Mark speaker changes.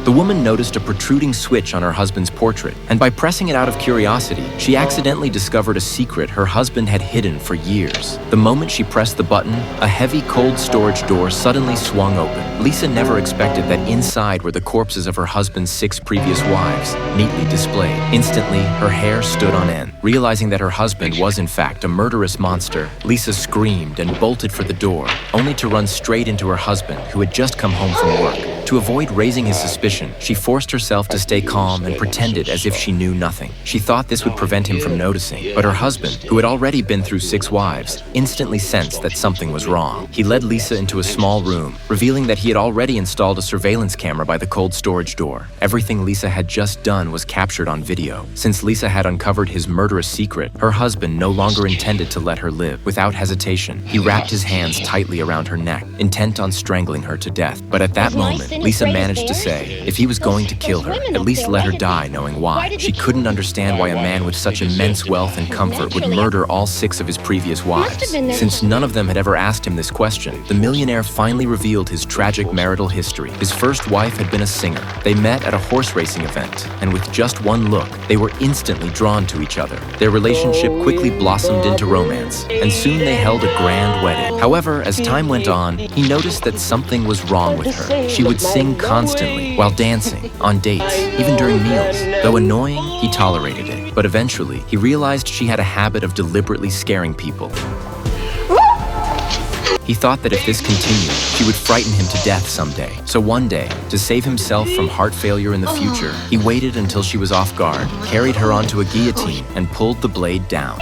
Speaker 1: The woman noticed a protruding switch on her husband's portrait, and by pressing it out of curiosity, she accidentally discovered a secret her husband had hidden for years. The moment she pressed the button, a heavy cold storage door suddenly swung open. Lisa never expected that inside were the corpses of her husband's 6 previous wives, neatly displayed. Instantly, her hair stood on end. Realizing that her husband was in fact a murderous monster, Lisa screamed and bolted for the door, only to run straight into her husband, who had just come home from work. To avoid raising his suspicion, she forced herself to stay calm and pretended as if she knew nothing. She thought this would prevent him from noticing, but her husband, who had already been through 6 wives, instantly sensed that something was wrong. He led Lisa into a small room, revealing that he had already installed a surveillance camera by the cold storage door. Everything Lisa had just done was captured on video. Since Lisa had uncovered his murderous secret, her husband no longer intended to let her live. Without hesitation, he wrapped his hands tightly around her neck, intent on strangling her to death. But at that moment, Lisa managed to say, if he was going to kill her, at least let her die knowing why. She couldn't understand why a man with such immense wealth and comfort would murder all 6 of his previous wives. Since none of them had ever asked him this question, the millionaire finally revealed his tragic marital history. His first wife had been a singer. They met at a horse racing event, and with just one look, they were instantly drawn to each other. Their relationship quickly blossomed into romance, and soon they held a grand wedding. However, as time went on, he noticed that something was wrong with her. She would sing constantly while dancing, on dates, even during meals. Though annoying, he tolerated it. But eventually, he realized she had a habit of deliberately scaring people. He thought that if this continued, she would frighten him to death someday. So one day, to save himself from heart failure in the future, he waited until she was off guard, carried her onto a guillotine, and pulled the blade down.